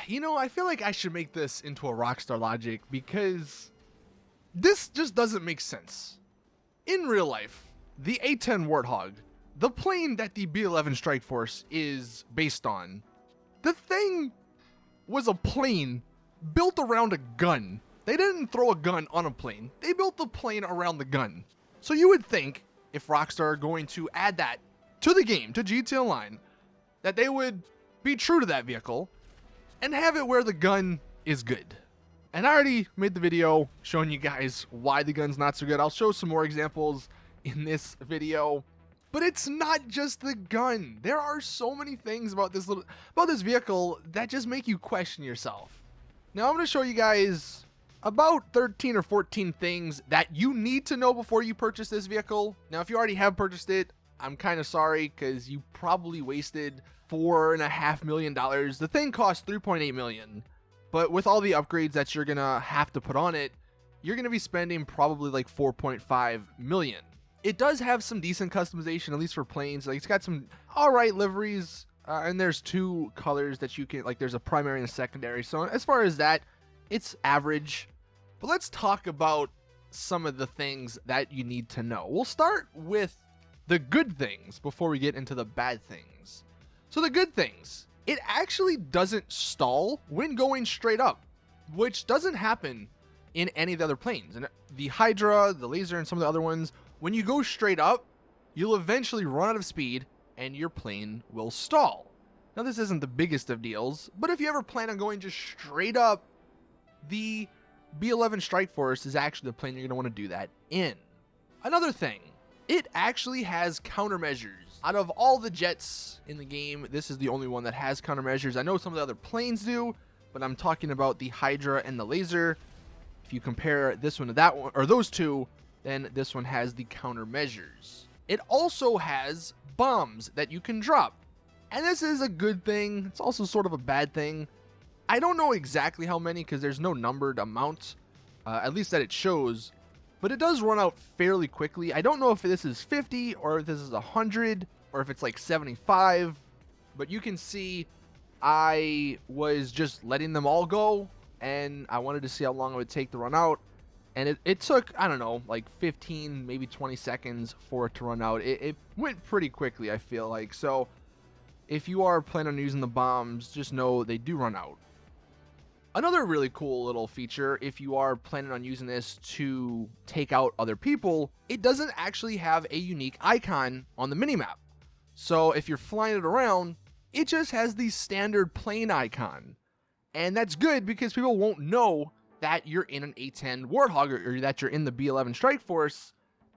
I feel like I should make this into a Rockstar logic because this just doesn't make sense. In real life, the A-10 Warthog, the plane that the B-11 Strikeforce is based on, the thing was a plane built around a gun. They didn't throw a gun on a plane. They built the plane around the gun. So you would think if Rockstar are going to add that to the game, to GTA Online, that they would be true to that vehicle and have it where the gun is good. And I already made the video showing you guys why the gun's not so good. I'll show some more examples in this video. But it's not just the gun. There are so many things about this vehicle that just make you question yourself. Now I'm going to show you guys about 13 or 14 things that you need to know before you purchase this vehicle. Now, if you already have purchased it, I'm kind of sorry because you probably wasted $4.5 million. The thing costs $3.8 million, but with all the upgrades that you're going to have to put on it, you're going to be spending probably like $4.5 million. It does have some decent customization, at least for planes. Like, it's got some all right liveries, and there's two colors that you can, like, there's a primary and a secondary. So as far as that, it's average. But let's talk about some of the things that you need to know. We'll start with the good things before we get into the bad things. So the good things, it actually doesn't stall when going straight up, which doesn't happen in any of the other planes. And the Hydra, the Laser, and some of the other ones, when you go straight up, you'll eventually run out of speed and your plane will stall. Now, this isn't the biggest of deals, but if you ever plan on going just straight up, the B-11 Strikeforce is actually the plane you're going to want to do that in. Another thing, it actually has countermeasures. Out of all the jets in the game, this is the only one that has countermeasures. I know some of the other planes do, but I'm talking about the Hydra and the Laser. If you compare this one to that one, or those two, then this one has the countermeasures. It also has bombs that you can drop. And this is a good thing. It's also sort of a bad thing. I don't know exactly how many because there's no numbered amount, at least that it shows, but it does run out fairly quickly. I don't know if this is 50 or if this is 100 or if it's like 75, but you can see I was just letting them all go and I wanted to see how long it would take to run out. And it took, I don't know, like 15, maybe 20 seconds for it to run out. It went pretty quickly, I feel like. So if you are planning on using the bombs, just know they do run out. Another really cool little feature, if you are planning on using this to take out other people, it doesn't actually have a unique icon on the minimap. So if you're flying it around, it just has the standard plane icon. And that's good because people won't know that you're in an A-10 Warthog or that you're in the B-11 Strikeforce,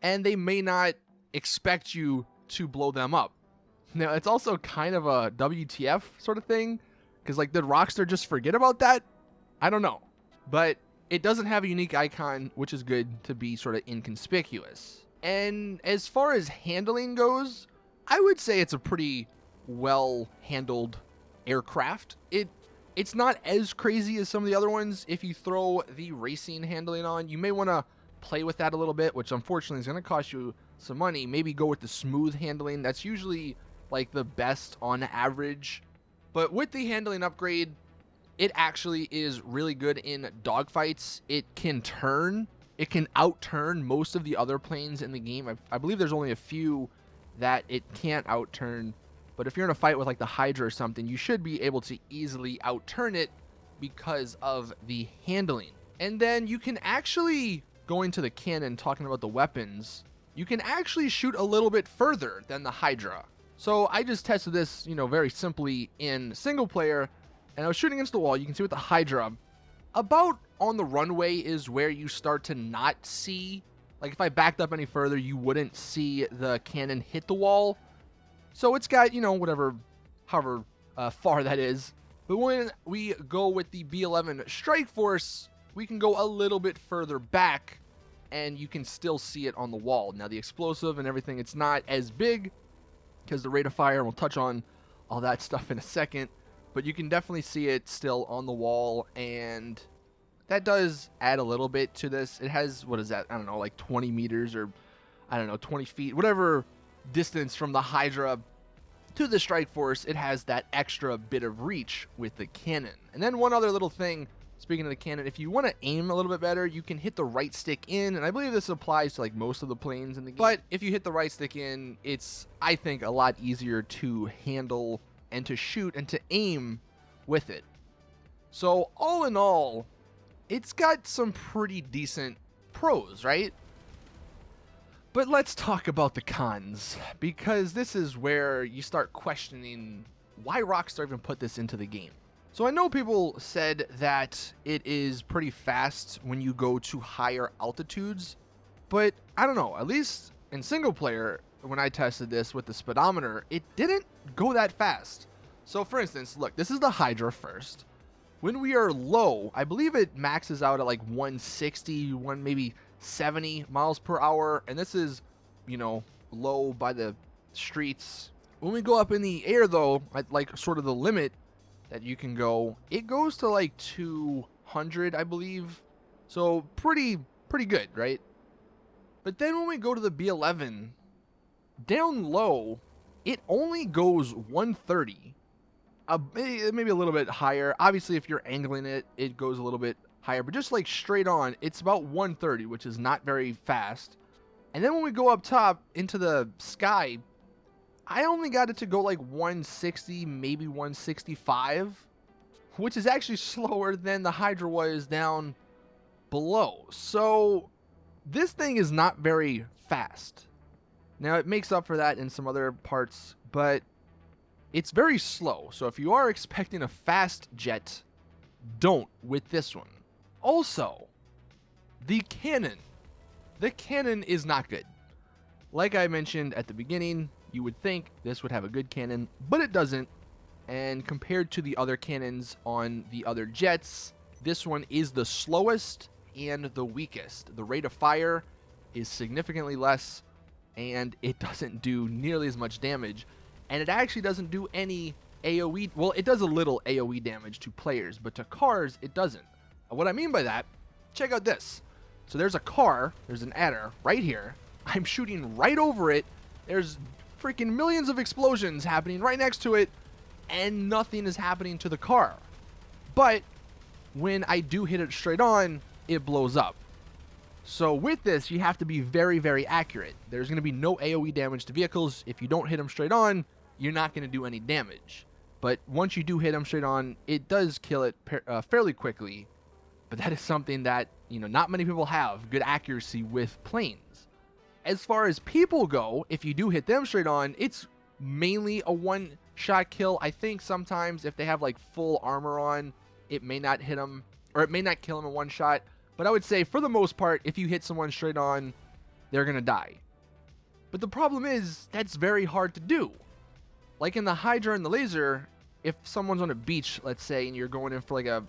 and they may not expect you to blow them up. Now, it's also kind of a WTF sort of thing, because like, did Rockstar just forget about that? I don't know, but it doesn't have a unique icon, which is good to be sort of inconspicuous. And as far as handling goes, I would say it's a pretty well handled aircraft. It's not as crazy as some of the other ones. If you throw the racing handling on, you may want to play with that a little bit, which unfortunately is going to cost you some money. Maybe go with the smooth handling. That's usually like the best on average. But with the handling upgrade, it actually is really good in dogfights. It can turn. It can outturn most of the other planes in the game. I believe there's only a few that it can't outturn. But if you're in a fight with like the Hydra or something, you should be able to easily outturn it because of the handling. And then you can actually, going to the cannon, talking about the weapons, you can actually shoot a little bit further than the Hydra. So I just tested this, very simply in single player, and I was shooting against the wall. You can see with the Hydra, about on the runway is where you start to not see. Like if I backed up any further, you wouldn't see the cannon hit the wall. So it's got, however far that is. But when we go with the B-11 Strikeforce, we can go a little bit further back, and you can still see it on the wall. Now the explosive and everything, it's not as big because the rate of fire, and we'll touch on all that stuff in a second. But you can definitely see it still on the wall, and that does add a little bit to this. It has, what is that? I don't know, like 20 meters or, 20 feet, whatever distance from the Hydra to the Strikeforce, it has that extra bit of reach with the cannon. And then one other little thing, speaking of the cannon, if you want to aim a little bit better, you can hit the right stick in, and I believe this applies to like most of the planes in the game. But if you hit the right stick in, it's, I think, a lot easier to handle and to shoot and to aim with it. So all in all, it's got some pretty decent pros, right? But let's talk about the cons, because this is where you start questioning why Rockstar even put this into the game. So I know people said that it is pretty fast when you go to higher altitudes, but I don't know, at least in single player, when I tested this with the speedometer, it didn't go that fast. So for instance, look, this is the Hydra first. When we are low, I believe it maxes out at like 160, maybe 70 miles per hour, and this is, you know, low by the streets. When we go up in the air though, at like sort of the limit that you can go, it goes to like 200, I believe. So pretty good, right? But then when we go to the B-11, down low, it only goes 130. Maybe a little bit higher. Obviously, if you're angling it, it goes a little bit higher, but just like straight on, it's about 130, which is not very fast. And then when we go up top into the sky, I only got it to go like 160, maybe 165, which is actually slower than the Hydra was down below. So this thing is not very fast. Now it makes up for that in some other parts, but it's very slow. So if you are expecting a fast jet, don't with this one. Also, the cannon. The cannon is not good. Like I mentioned at the beginning, you would think this would have a good cannon, but it doesn't. And compared to the other cannons on the other jets, this one is the slowest and the weakest. The rate of fire is significantly less, and it doesn't do nearly as much damage. And it actually doesn't do any AoE. Well, it does a little AoE damage to players, but to cars, it doesn't. What I mean by that, check out this. So there's a car, there's an adder right here. I'm shooting right over it. There's freaking millions of explosions happening right next to it, and nothing is happening to the car. But when I do hit it straight on, it blows up. So with this, you have to be very, very accurate. There's going to be no AoE damage to vehicles. If you don't hit them straight on, you're not going to do any damage. But once you do hit them straight on, it does kill it fairly quickly. But that is something that, you know, not many people have good accuracy with planes. As far as people go, if you do hit them straight on, it's mainly a one-shot kill. I think sometimes if they have like full armor on, it may not hit them, or it may not kill them in one shot. But I would say for the most part, if you hit someone straight on, they're going to die. But the problem is, that's very hard to do. Like in the Hydra and the laser, if someone's on a beach, let's say, and you're going in for like a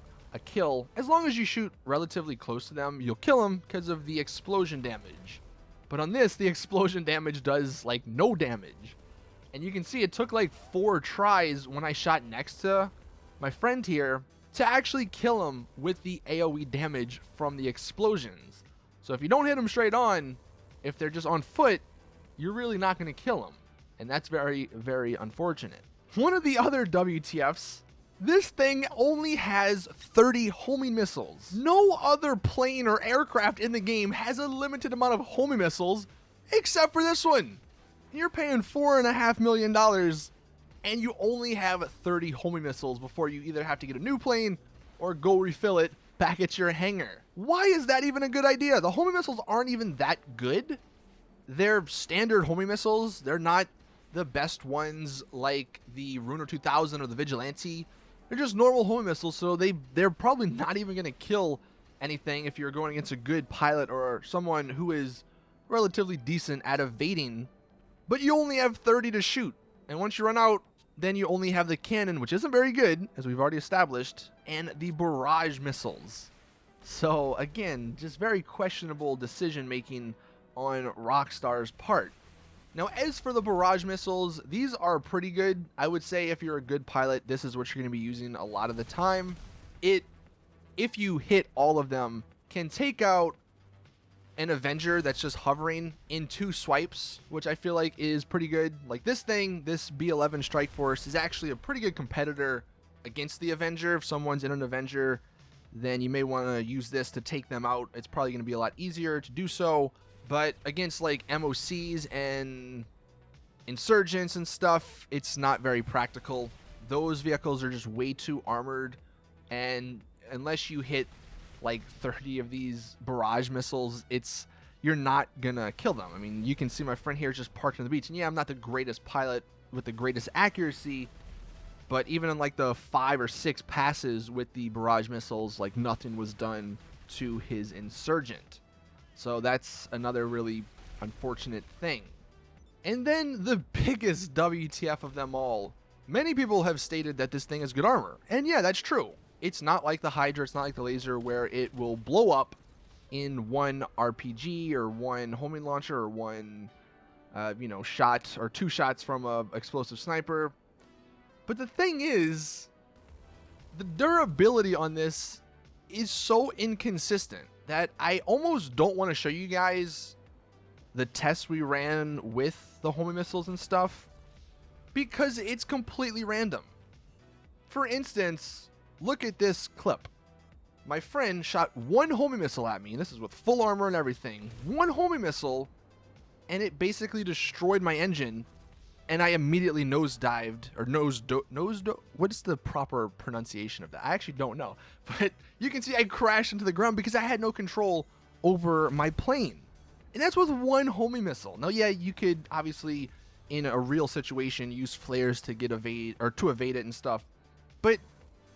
kill, as long as you shoot relatively close to them, you'll kill them because of the explosion damage. But on this, the explosion damage does like no damage. And you can see it took like 4 tries when I shot next to my friend here to actually kill him with the AoE damage from the explosions. So if you don't hit them straight on, if they're just on foot, you're really not going to kill them. And that's very, very unfortunate. One of the other WTFs, this thing only has 30 homing missiles. No other plane or aircraft in the game has a limited amount of homing missiles except for this one. You're paying $4.5 million and you only have 30 homing missiles before you either have to get a new plane or go refill it back at your hangar. Why is that even a good idea? The homing missiles aren't even that good. They're standard homing missiles. They're not the best ones like the Ruiner 2000 or the Vigilante. They're just normal homing missiles, so they're probably not even going to kill anything if you're going against a good pilot or someone who is relatively decent at evading. But you only have 30 to shoot, and once you run out, then you only have the cannon, which isn't very good, as we've already established, and the barrage missiles. So again, just very questionable decision making on Rockstar's part. Now, as for the barrage missiles, these are pretty good. I would say if you're a good pilot, this is what you're going to be using a lot of the time. If you hit all of them, can take out an Avenger that's just hovering in 2 swipes, which I feel like is pretty good. Like this thing, this B-11 Strikeforce is actually a pretty good competitor against the Avenger. If someone's in an Avenger, then you may want to use this to take them out. It's probably going to be a lot easier to do so. But against like MOCs and insurgents and stuff, it's not very practical. Those vehicles are just way too armored, and unless you hit like 30 of these barrage missiles, you're not gonna kill them. I mean, you can see my friend here just parked on the beach, and yeah, I'm not the greatest pilot with the greatest accuracy, but even in like the 5 or 6 passes with the barrage missiles, like nothing was done to his insurgent. So that's another really unfortunate thing. And then the biggest WTF of them all, many people have stated that this thing is good armor, and yeah, that's true. It's not like the Hydra, it's not like the laser where it will blow up in 1 RPG or 1 homing launcher or 1 shot or 2 shots from a explosive sniper. But the thing is, the durability on this is so inconsistent that I almost don't want to show you guys the tests we ran with the homing missiles and stuff, because it's completely random. For instance, look at this clip. My friend shot 1 homing missile at me, and this is with full armor and everything. 1 homing missile, and it basically destroyed my engine, and I immediately nosedived, or what is the proper pronunciation of that? I actually don't know, but you can see I crashed into the ground because I had no control over my plane. And that's with 1 homing missile. Now, yeah, you could obviously, in a real situation, use flares to evade it and stuff, but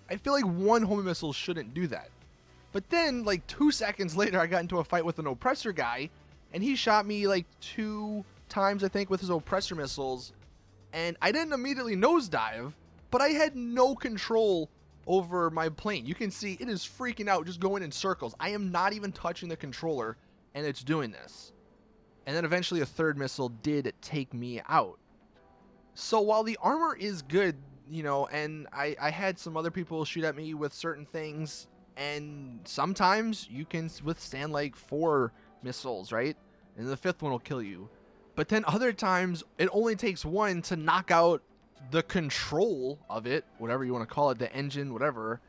I feel like 1 homing missile shouldn't do that. But then, like 2 seconds later, I got into a fight with an oppressor guy, and he shot me like 2 times, I think, with his oppressor missiles, and I didn't immediately nosedive, but I had no control over my plane. You can see it is freaking out, just going in circles. I am not even touching the controller, and it's doing this. And then eventually a 3rd missile did take me out. So while the armor is good, and I had some other people shoot at me with certain things, and sometimes you can withstand like 4 missiles, right? And the 5th one will kill you. But then other times it only takes 1 to knock out the control of it, whatever you want to call it, the engine, whatever,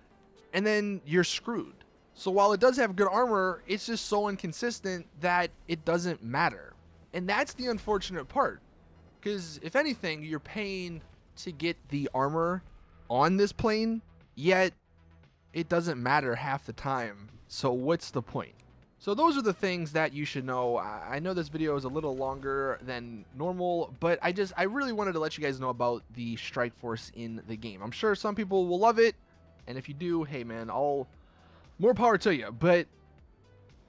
and then you're screwed. So while it does have good armor, it's just so inconsistent that it doesn't matter. And that's the unfortunate part, because if anything, you're paying to get the armor on this plane, yet it doesn't matter half the time. So what's the point? So those are the things that you should know. I know this video is a little longer than normal, but I really wanted to let you guys know about the Strikeforce in the game. I'm sure some people will love it, and if you do, hey man, more power to you. But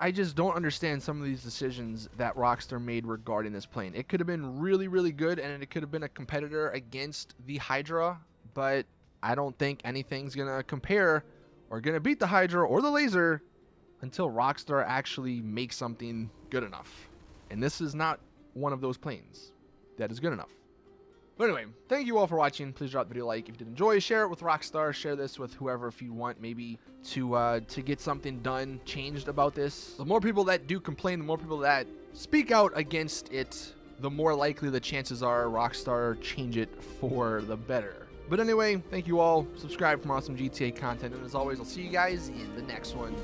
I just don't understand some of these decisions that Rockstar made regarding this plane. It could have been really, really good, and it could have been a competitor against the Hydra, but I don't think anything's gonna compare or gonna beat the Hydra or the laser until Rockstar actually makes something good enough. And this is not one of those planes that is good enough. But anyway, thank you all for watching. Please drop the video a like if you did enjoy. Share it with Rockstar. Share this with whoever if you want maybe to get something done, changed about this. The more people that do complain, the more people that speak out against it, the more likely the chances are Rockstar change it for the better. But anyway, thank you all. Subscribe for more awesome GTA content. And as always, I'll see you guys in the next one.